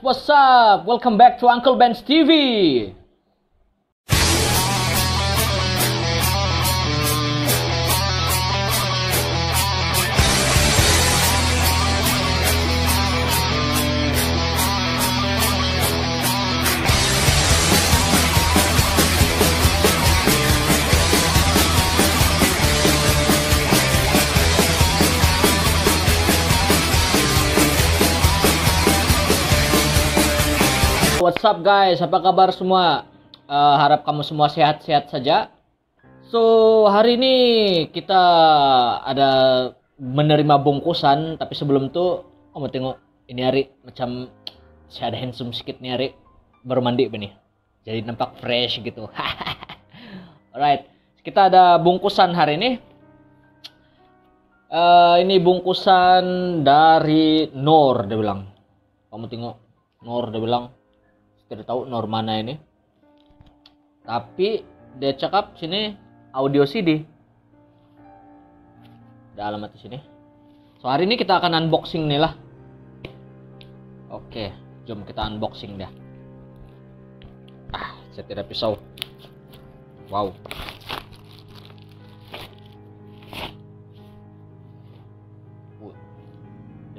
What's up? Welcome back to Uncle Ben's TV. What's up guys, apa kabar semua? Harap kamu semua sehat-sehat saja. So hari ini kita ada menerima bungkusan, tapi sebelum itu kamu tengok ini hari macam saya ada handsome sedikit nih hari, baru mandi nih, jadi nampak fresh gitu. Alright, kita ada bungkusan hari ini. Ini bungkusan dari Nor, dia bilang. Kamu tengok, Nor dia bilang. Tidak tahu Nor mana ini, tapi dia cakap sini audio CD, ada alamat di sini. So hari ini kita akan unboxing nih lah. Oke, jom kita unboxing dah. Saya tidak pisau. Wow.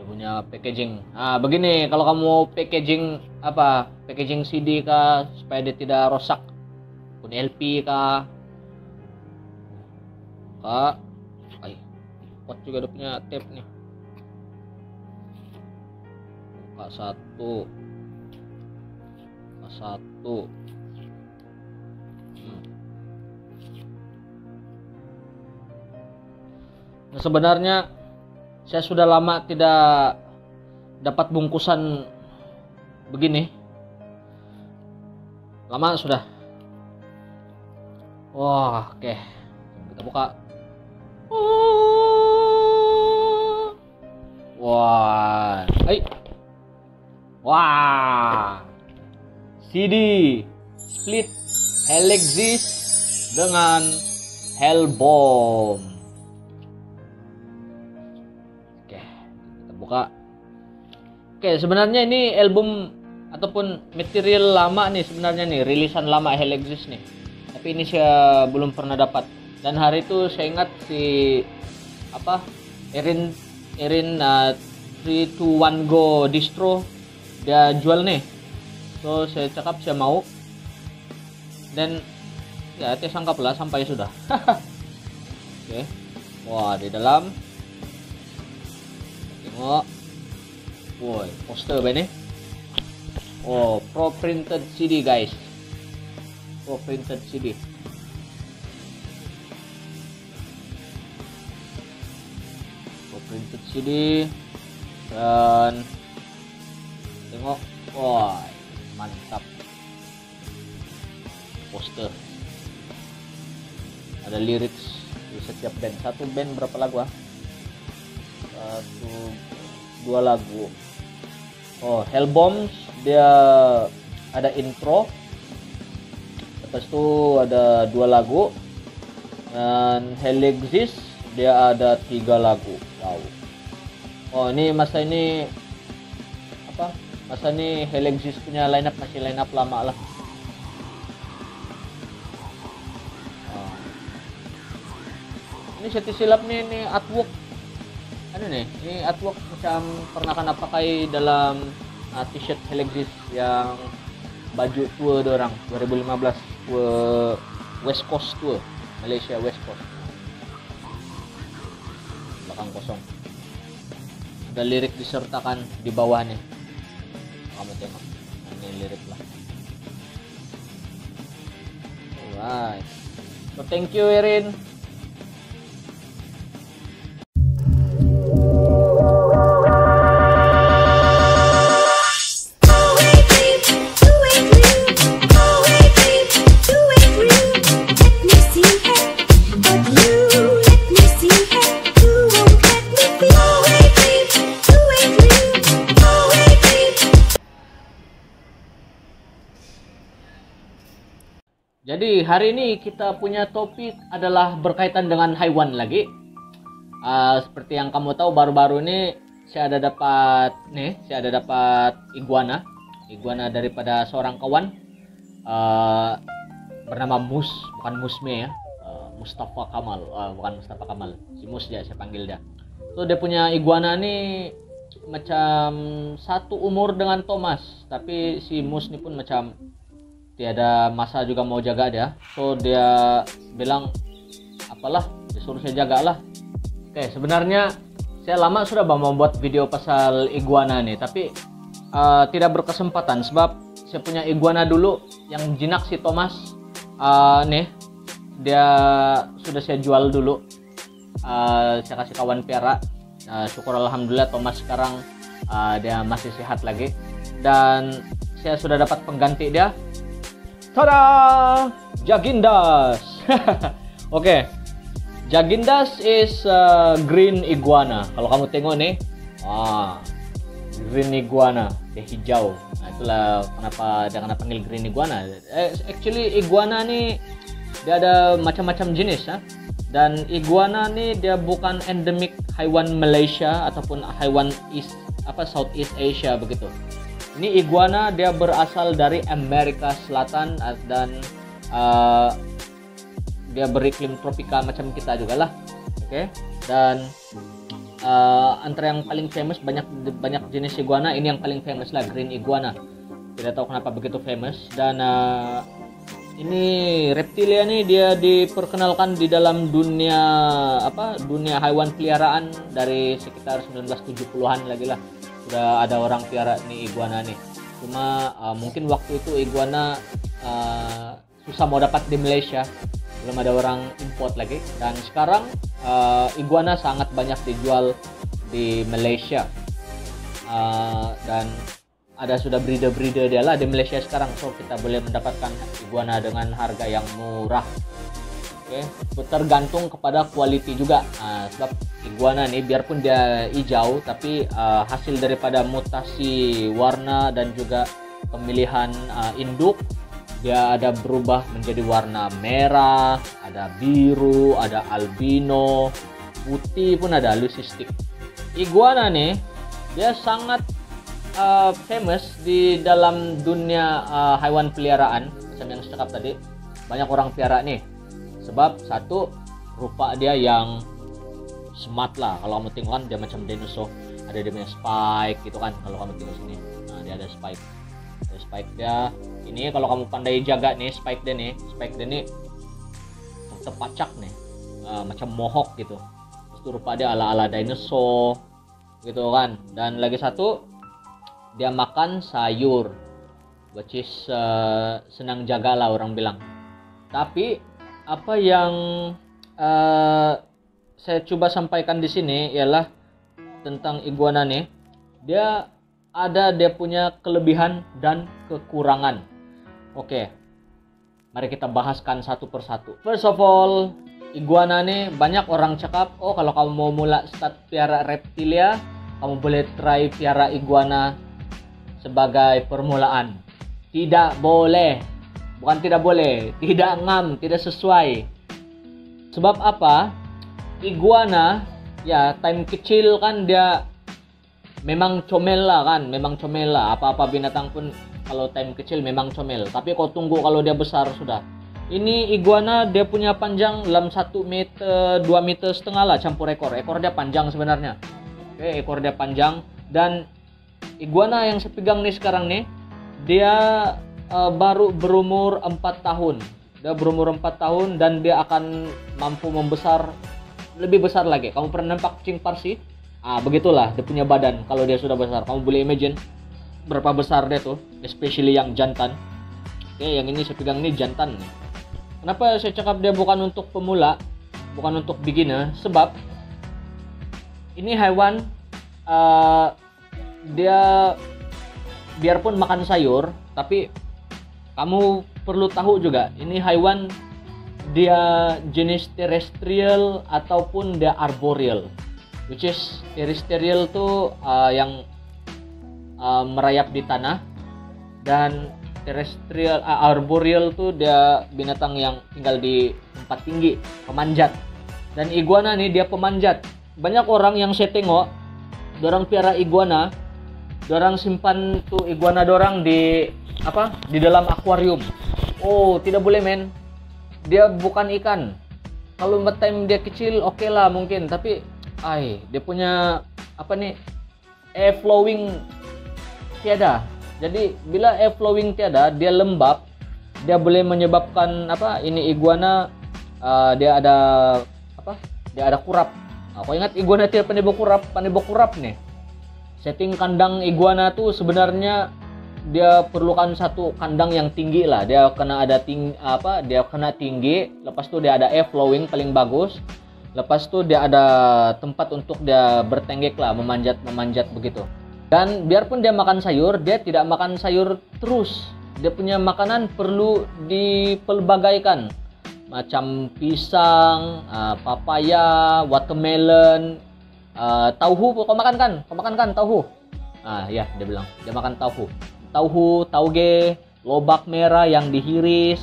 Punya packaging. Begini kalau kamu packaging packaging CD kah supaya dia tidak rusak, pun LP kah, kuat juga dia punya tape nih. Buka satu. Nah, sebenarnya saya sudah lama tidak dapat bungkusan begini. Lama sudah. Wah, oke. Kita buka. Wah. CD split Helixis dengan Hellbomb. Buka. Oke, sebenarnya ini album ataupun material lama nih sebenarnya nih, rilisan lama Helixis nih. Tapi ini saya belum pernah dapat. Dan hari itu saya ingat si Erin 321 Go distro dia jual nih. So saya cakap saya mau. Dan ya saya sangkaplah sampai sudah. Oke. Wah, di dalam poster ini. Pro printed CD guys. Pro printed CD. Pro printed CD. Dan tengok, mantap. Poster. Ada lyrics di setiap band. Satu band berapa lagu dua lagu. Hellbomb dia ada intro, lepas itu ada 2 lagu, dan Helixis dia ada 3 lagu. Wow. Ini masa ini Helixis punya lineup masih lineup lama lah. Ini seti silap nih, ini artwork. Ini artwork macam pernah kena pakai dalam t-shirt Helixis yang baju tour dorang 2015 tour West Coast tour, Malaysia West Coast. Belakang kosong. Ada lirik disertakan di bawah nih. Kamu tengok. Ini lirik lah. Alright. So thank you Erin. Jadi hari ini kita punya topik adalah berkaitan dengan hewan lagi. Seperti yang kamu tahu baru-baru ini saya ada dapat iguana. iguana daripada seorang kawan uh, bernama Mus, bukan Musme ya, Mustafa Kamal, bukan Mustafa Kamal, si Mus ya saya panggil dia. So dia punya iguana nih macam satu umur dengan Thomas, tapi si Mus ini pun macam tiada masa juga mau jaga dia. So dia bilang apalah, disuruh saya jaga lah. Oke, sebenarnya saya lama sudah mau membuat video pasal iguana nih, tapi tidak berkesempatan sebab saya punya iguana dulu yang jinak si Thomas. Nih dia sudah saya jual dulu, saya kasih kawan piara. Syukur alhamdulillah Thomas sekarang dia masih sehat lagi, dan saya sudah dapat pengganti dia. Tada! Jagindas. Oke. Jagindas is green iguana. Kalau kamu tengok nih, green iguana, dia hijau. Nah, itulah kenapa dia kena panggil green iguana. Actually iguana nih dia ada macam-macam jenis ya. Dan iguana nih dia bukan endemik hewan Malaysia ataupun hewan Southeast Asia begitu. Ini iguana dia berasal dari Amerika Selatan dan dia beriklim tropika macam kita juga lah. Oke. Dan antara yang paling famous, banyak jenis iguana, ini yang paling famous lah, green iguana. Tidak tahu kenapa begitu famous. Dan ini reptilia nih dia diperkenalkan di dalam dunia dunia hewan peliharaan dari sekitar 1970-an lagi lah. Sudah ada orang piara nih iguana nih. Cuma mungkin waktu itu iguana susah mau dapat di Malaysia, belum ada orang import lagi. Dan sekarang iguana sangat banyak dijual di Malaysia, dan ada sudah breeder dia lah di Malaysia sekarang. So kita boleh mendapatkan iguana dengan harga yang murah. Oke, tergantung kepada quality juga. Sebab iguana nih biarpun dia hijau, tapi hasil daripada mutasi warna dan juga pemilihan induk, dia ada berubah menjadi warna merah, ada biru, ada albino, putih pun ada, leucistic. Iguana nih dia sangat famous di dalam dunia hewan peliharaan. Macam yang saya cakap tadi, banyak orang piara nih. Sebab satu, rupa dia yang smart lah. Kalau kamu tengok kan dia macam dinosaur, ada dia punya spike gitu kan. Kalau kamu tengok sini, nah dia ada spike. Ada spike dia. Ini kalau kamu pandai jaga nih spike dia nih terpacak nih, macam mohawk gitu. Terus itu rupa dia ala-ala dinosaur gitu kan. Dan lagi satu, dia makan sayur, which is senang jaga lah orang bilang. Tapi apa yang saya coba sampaikan di sini ialah tentang iguana nih. Dia punya kelebihan dan kekurangan. Oke, mari kita bahaskan satu persatu. First of all, iguana nih banyak orang cakap, oh kalau kamu mau mula start piara reptilia, kamu boleh try piara iguana sebagai permulaan. Tidak boleh. Bukan tidak boleh, tidak ngam, tidak sesuai. Sebab apa? Iguana ya time kecil kan dia memang comel lah kan, apa-apa binatang pun kalau time kecil memang comel. Tapi kau tunggu kalau dia besar sudah. Ini iguana dia punya panjang dalam 1 meter 2 meter setengah lah campur ekor dia panjang sebenarnya. Oke, ekor dia panjang. Dan iguana yang saya pegang nih sekarang nih, dia baru berumur 4 tahun. Dia berumur 4 tahun dan dia akan mampu membesar lebih besar lagi. Kamu pernah nampak kucing Parsi? Begitulah dia punya badan kalau dia sudah besar. Kamu boleh imagine berapa besar dia tuh, especially yang jantan. Oke, yang ini saya pegang ini jantan nih. Kenapa saya cakap dia bukan untuk pemula, bukan untuk beginner? Sebab ini hewan dia biarpun makan sayur, tapi kamu perlu tahu juga, ini hewan dia jenis terrestrial ataupun dia arboreal. Which is terrestrial tuh yang merayap di tanah, dan arboreal tuh dia binatang yang tinggal di tempat tinggi, pemanjat. Dan iguana nih dia pemanjat. Banyak orang yang saya tengok, orang piara iguana, dorang simpan tuh iguana dorang di apa? Di dalam akuarium. Oh, tidak boleh men. Dia bukan ikan. Kalau time dia kecil oke lah mungkin, tapi dia punya apa nih? Air flowing tiada. Jadi bila air flowing tiada, dia lembab, dia boleh menyebabkan apa? Ini iguana dia ada apa? Dia ada kurap. Aku ingat iguana tidak pandai berkurap nih. Setting kandang iguana tuh sebenarnya dia perlukan satu kandang yang tinggi lah. Dia kena ada dia kena tinggi, lepas tuh dia ada air flowing paling bagus. Lepas tuh dia ada tempat untuk dia bertenggek lah, memanjat begitu. Dan biarpun dia makan sayur, dia tidak makan sayur terus. Dia punya makanan perlu dipelbagaikan. Macam pisang, papaya, watermelon, tauhu. Kau makan kan tauhu? Ya, dia bilang dia makan tauhu, tauge, lobak merah yang dihiris.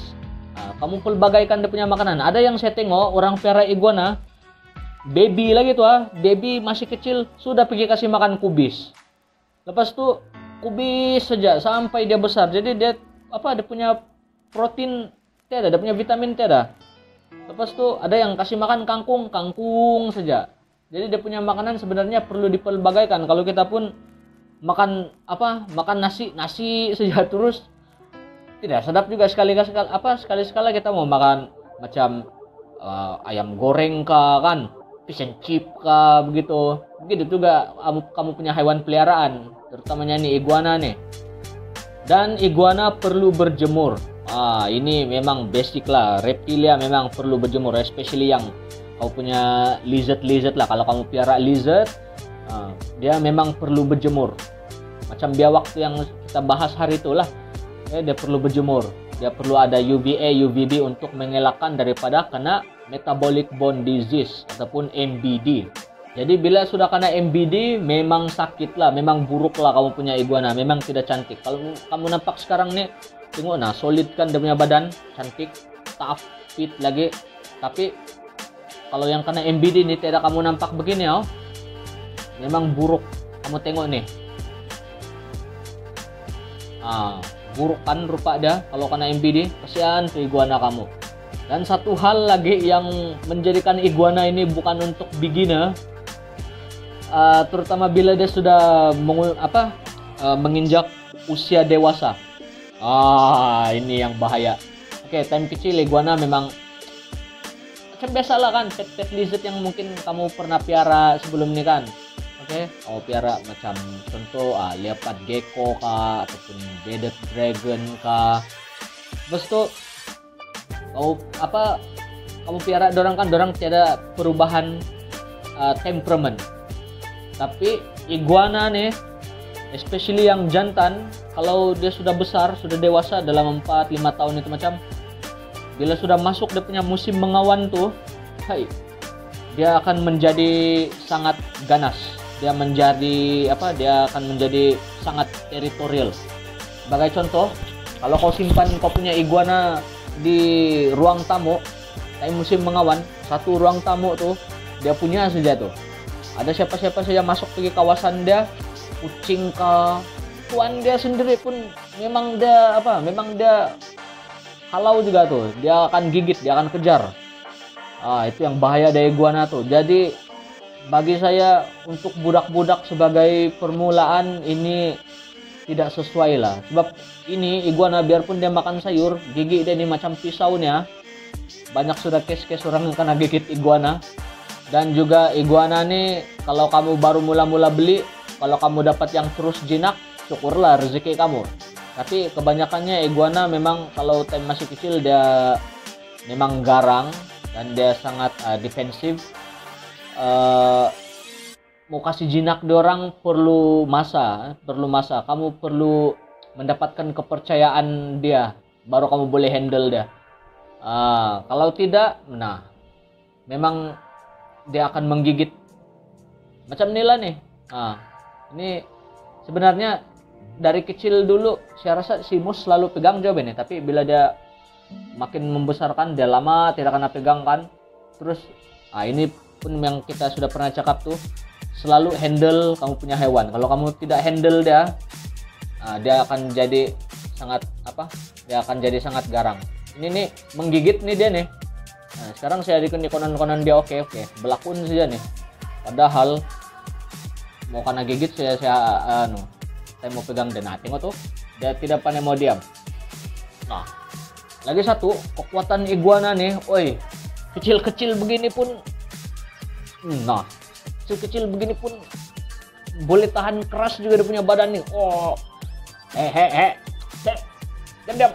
Kamu pelbagaikan dia punya makanan. Ada yang saya tengok orang piara iguana, baby lagi tuh baby masih kecil sudah pergi kasih makan kubis. Lepas tuh kubis saja sampai dia besar. Jadi dia dia punya protein tiada, dia punya vitamin tiada. Lepas tuh ada yang kasih makan kangkung saja. Jadi dia punya makanan sebenarnya perlu dipelbagaikan. Kalau kita pun makan nasi saja terus tidak sedap juga. Sekali-sekala kita mau makan macam ayam goreng kah kan, fish and chip kah begitu juga kamu punya hewan peliharaan, terutamanya nih iguana nih. Dan iguana perlu berjemur. Ini memang basic lah, reptilia memang perlu berjemur, especially yang kau punya lizard lah. Kalau kamu piara lizard, dia memang perlu berjemur. Macam biawak tuh yang kita bahas hari itulah, dia perlu berjemur. Dia perlu ada UVA, UVB untuk mengelakkan daripada kena metabolic bone disease ataupun MBD. Jadi bila sudah kena MBD, memang sakit lah, memang buruk lah kamu punya iguana, memang tidak cantik. Kalau kamu nampak sekarang nih, tengok solid kan dia punya badan, cantik, tough, fit lagi. Tapi kalau yang kena MBD nih tidak kamu nampak begini memang buruk. Kamu tengok nih, buruk kan rupa dia kalau kena MBD. Kasihan tuh iguana kamu. Dan satu hal lagi yang menjadikan iguana ini bukan untuk beginner, terutama bila dia sudah menginjak usia dewasa. Ini yang bahaya. Oke, time kecil iguana memang macam biasa lah kan, pet lizard yang mungkin kamu pernah piara sebelum ini kan. Oke, kamu piara macam contoh leopard gecko kah ataupun bearded dragon kah. Terus tuh kamu piara dorang tiada perubahan temperamen. Tapi iguana nih, especially yang jantan, kalau dia sudah besar, sudah dewasa dalam 4-5 tahun itu macam, bila sudah masuk dia punya musim mengawan tuh, dia akan menjadi sangat ganas. Dia akan menjadi sangat teritorial. Sebagai contoh, kalau kau simpan kau punya iguana di ruang tamu, kayak musim mengawan, satu ruang tamu tuh dia punya saja tuh. Ada siapa-siapa saja masuk pergi kawasan dia, kucing kah, tuan dia sendiri pun memang dia halau juga tuh, dia akan gigit, dia akan kejar. Itu yang bahaya dari iguana tuh. Jadi bagi saya untuk budak-budak sebagai permulaan ini tidak sesuai lah. Sebab ini iguana biarpun dia makan sayur, gigi dia ini macam pisau nih. Banyak sudah case-case orang yang kena gigit iguana. Dan juga iguana nih, kalau kamu baru mula-mula beli, kalau kamu dapat yang terus jinak, syukurlah rezeki kamu. Tapi kebanyakannya iguana memang kalau time masih kecil dia memang garang dan dia sangat defensif. Mau kasih jinak dorang perlu masa. Kamu perlu mendapatkan kepercayaan dia, baru kamu boleh handle dia. Kalau tidak, memang dia akan menggigit. Macam Nila nih. Ini sebenarnya dari kecil dulu saya rasa si Mus selalu pegang jawab ini, tapi bila dia makin membesarkan, dia lama tidak kena pegang kan. Terus ini pun yang kita sudah pernah cakap tuh, selalu handle kamu punya hewan. Kalau kamu tidak handle dia, dia akan jadi sangat dia akan jadi sangat garang. Ini nih menggigit nih dia nih. Nah, sekarang saya di konon dia oke, belakun saja nih. Padahal mau kena gigit saya mau pegang dan tengok tuh dia tidak pandai mau diam. Nah, lagi satu kekuatan iguana nih, kecil-kecil begini pun kecil-kecil begini pun boleh tahan keras juga dia punya badan nih. Diam.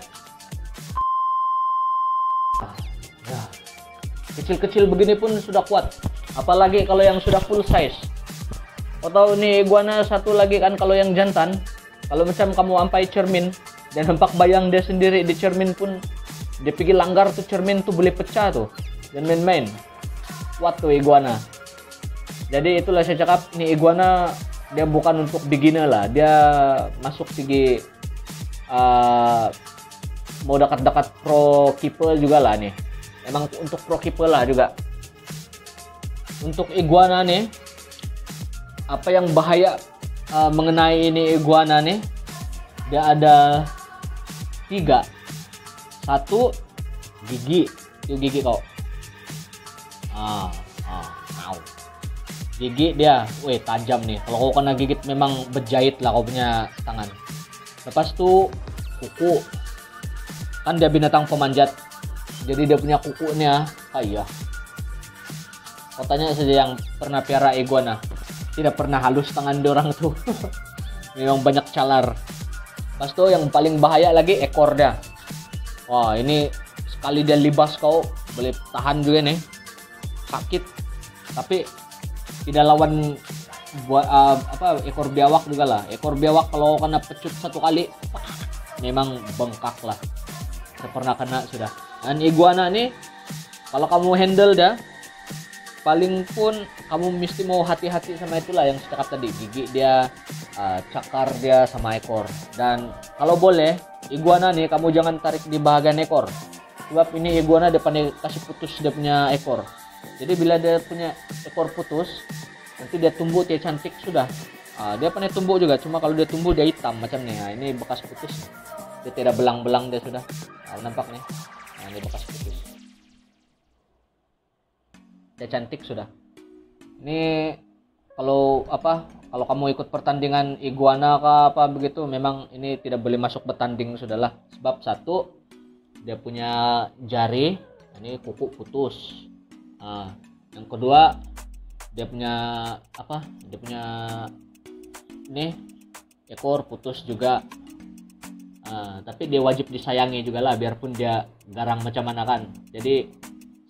Kecil-kecil begini pun sudah kuat, apalagi kalau yang sudah full size. Atau ini iguana satu lagi kan, kalau yang jantan, kalau macam kamu ampai cermin dan nampak bayang dia sendiri di cermin pun, dia pergi langgar tuh cermin tuh boleh pecah tuh, dan main-main. Kuat tuh iguana. Jadi itulah saya cakap, ini iguana dia bukan untuk beginner lah, dia masuk segi mau dekat-dekat pro keeper juga lah nih. Emang untuk pro keeper lah juga. Untuk iguana nih, apa yang bahaya mengenai ini iguana nih, dia ada 3. 1, gigi. Itu gigi kau. Gigi dia, tajam nih. Kalau kau kena gigit memang berjahit lah kau punya tangan. Lepas itu kuku. Kan dia binatang pemanjat. Jadi dia punya kukunya kayak kau tanya saja yang pernah piara iguana, tidak pernah halus tangan orang tuh. Memang banyak calar. Pas tuh yang paling bahaya lagi ekor dia. Wah, ini sekali dia libas kau boleh tahan juga nih. Sakit. Tapi tidak lawan ekor biawak juga lah. Ekor biawak kalau kena pecut satu kali memang bengkak lah. Saya pernah kena sudah. Dan iguana nih, kalau kamu handle dah, paling pun kamu mesti mau hati-hati sama itulah yang saya cakap tadi, gigi dia, cakar dia sama ekor. Dan kalau boleh, iguana nih kamu jangan tarik di bagian ekor, sebab ini iguana dia pandai kasih putus dia punya ekor. Jadi bila dia punya ekor putus, nanti dia tumbuh dia cantik sudah. Dia pandai tumbuh juga, cuma kalau dia tumbuh dia hitam macam nih. Ini bekas putus, dia tidak belang-belang dia sudah. Nampak nih. Ini bekas putus. Dia cantik sudah. Ini kalau kamu ikut pertandingan iguana apa begitu, memang ini tidak boleh masuk bertanding sudahlah. Sebab 1, dia punya jari, ini kuku putus. Yang kedua, dia punya ini ekor putus juga. Tapi dia wajib disayangi juga lah, biarpun dia garang macam mana kan. Jadi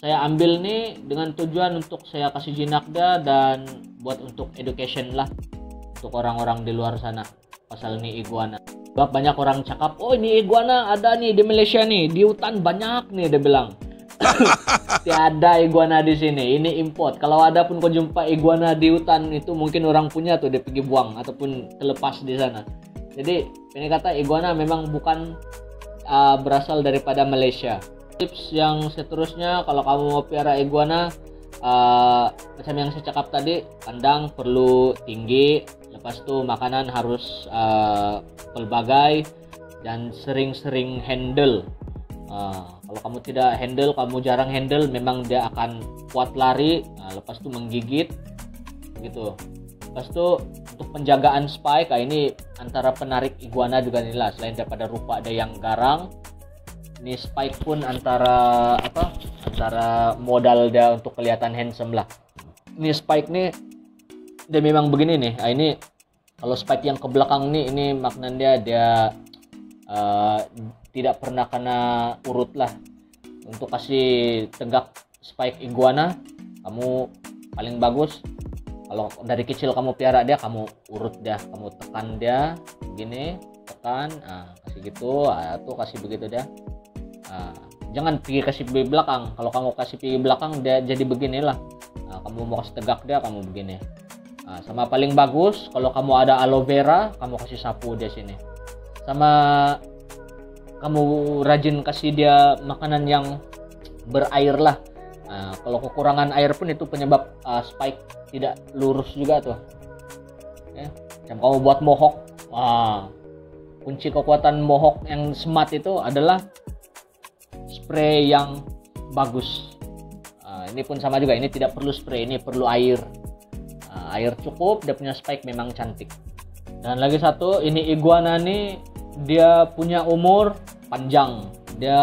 saya ambil nih dengan tujuan untuk saya kasih jinak dia dan buat untuk education lah untuk orang-orang di luar sana pasal ini iguana. Sebab banyak orang cakap, ini iguana ada nih di Malaysia nih, di hutan banyak nih, dia bilang. Tiada iguana di sini, ini import. Kalau ada pun kau jumpa iguana di hutan itu mungkin orang punya tuh, dia pergi buang ataupun terlepas di sana. Jadi ini kata iguana memang bukan berasal daripada Malaysia. Tips yang seterusnya, kalau kamu mau piara iguana, macam yang saya cakap tadi, kandang perlu tinggi, lepas itu makanan harus pelbagai, dan sering-sering handle. Kalau kamu tidak handle, kamu jarang handle, memang dia akan kuat lari, lepas itu menggigit gitu. Lepas itu untuk penjagaan spike, ini antara penarik iguana juga nih lah, selain daripada rupa ada yang garang, ini spike pun antara modal dia untuk kelihatan handsome lah. Ini spike nih dia memang begini nih. Ini kalau spike yang ke belakang nih, ini maknanya dia tidak pernah kena urut lah. Untuk kasih tegak spike iguana, kamu paling bagus kalau dari kecil kamu piara dia, kamu urut dia, kamu tekan dia begini, tekan, kasih gitu, tuh kasih begitu dia. Jangan kasih pergi belakang. Kalau kamu kasih pergi belakang, dia jadi beginilah. Kamu mau kasih tegak dia, kamu begini. Sama paling bagus kalau kamu ada aloe vera, kamu kasih sapu di sini. Sama kamu rajin kasih dia makanan yang berair lah. Kalau kekurangan air pun itu penyebab spike tidak lurus juga tuh. Ya, yang kamu buat mohawk, kunci kekuatan mohawk yang smart itu adalah spray yang bagus. Ini pun sama juga, ini tidak perlu spray, ini perlu air. Air cukup, dia punya spike memang cantik. Dan lagi satu, ini iguana nih, dia punya umur panjang. Dia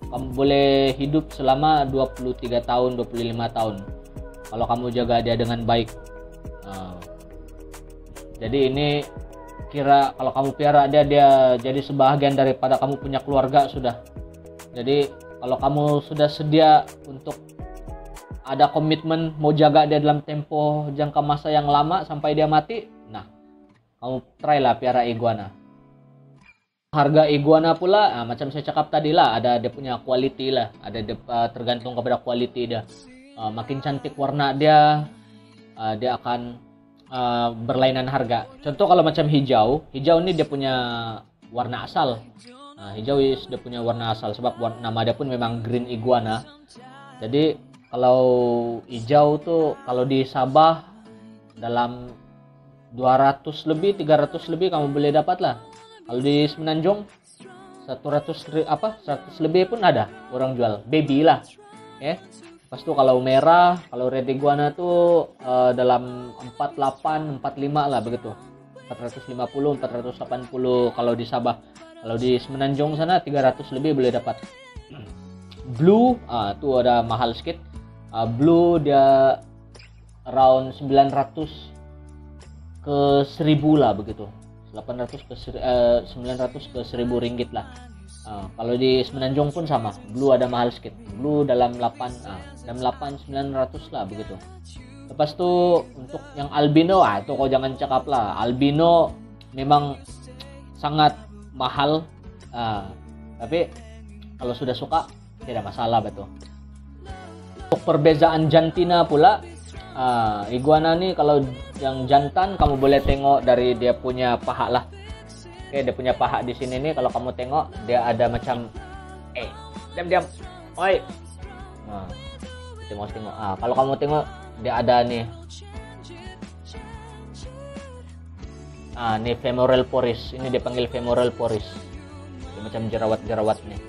kamu boleh hidup selama 23 tahun, 25 tahun. Kalau kamu jaga dia dengan baik. Jadi ini kira kalau kamu piara dia jadi sebahagian daripada kamu punya keluarga sudah. Jadi kalau kamu sudah sedia untuk ada komitmen mau jaga dia dalam tempo jangka masa yang lama sampai dia mati, nah kamu try lah piara iguana. Harga iguana pula, macam saya cakap tadi lah, ada dia punya quality lah, ada tergantung kepada quality dia. Makin cantik warna dia, dia akan berlainan harga. Contoh kalau macam hijau ini dia punya warna asal. Hijau dia punya warna asal sebab nama dia pun memang green iguana. Jadi kalau hijau tuh kalau di Sabah dalam 200 lebih 300 lebih kamu boleh dapat lah. Kalau di Semenanjung 100 lebih pun ada orang jual baby lah. Pas tuh kalau merah, kalau red iguana tuh dalam 48, 45 lah begitu. 450, 480 kalau di Sabah. Kalau di Semenanjung sana 300 lebih boleh dapat. Blue, tuh ada mahal sedikit. Blue dia around 900 ke 1000 lah begitu. 900 ke 1000 ringgit lah. Kalau di Semenanjung pun sama, blue ada mahal sedikit. Blue dalam 900 lah begitu. Lepas tu untuk yang albino, itu kau jangan cakap lah. Albino memang sangat mahal. Tapi kalau sudah suka tidak masalah betul. Untuk perbezaan jantina pula, iguana nih kalau yang jantan kamu boleh tengok dari dia punya paha lah. Dia punya paha di sini nih, kalau kamu tengok dia ada macam diam. Oi. Tengok. Kalau kamu tengok dia ada nih. Nih femoral poris. Ini dipanggil femoral poris. Dia macam jerawat-jerawat nih.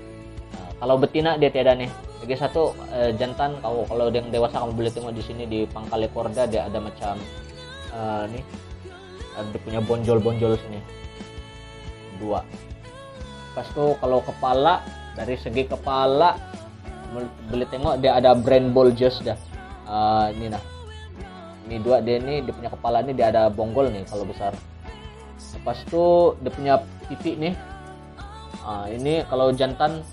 Kalau betina dia tiada nih. Lagi satu jantan, kalau yang dewasa kamu boleh tengok di sini di pangkal ekor dia ada macam nih. Dia punya bonjol-bonjol sini. 2. Pas tuh kalau kepala, dari segi kepala boleh tengok dia ada brain bulges dah. Ini nah. Ini 2 dia punya kepala nih dia ada bonggol nih kalau besar. Lepas tuh dia punya pipi nih. Ini kalau jantan,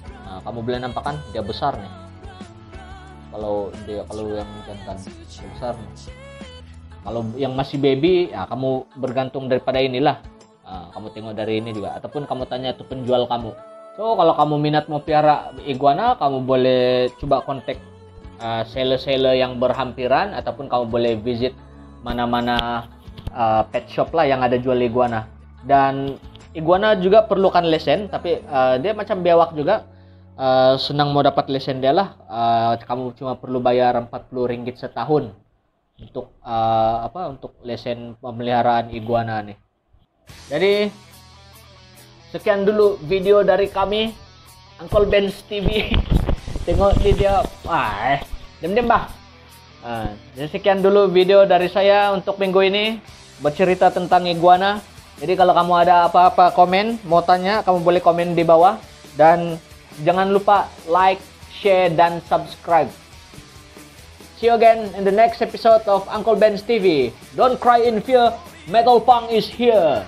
kamu boleh nampakkan dia besar nih. Kalau yang jantan dia besar nih. Kalau yang masih baby, kamu bergantung daripada inilah. Kamu tengok dari ini juga, ataupun kamu tanya tuh penjual kamu. So kalau kamu minat mau piara iguana, kamu boleh coba kontak seller-seller yang berhampiran, ataupun kamu boleh visit mana-mana pet shop lah yang ada jual iguana. Dan iguana juga perlukan lesen, tapi dia macam biawak juga. Senang mau dapat lesen dia lah. Kamu cuma perlu bayar 40 ringgit setahun untuk untuk lesen pemeliharaan iguana nih. Jadi sekian dulu video dari kami Uncle Ben's TV. Tengok di dia, diam-diam bah. Jadi sekian dulu video dari saya untuk minggu ini bercerita tentang iguana. Jadi kalau kamu ada apa-apa komen, mau tanya, kamu boleh komen di bawah. Dan jangan lupa like, share, dan subscribe. See you again in the next episode of Uncle Ben's TV. Don't cry in fear, Metal Punk is here.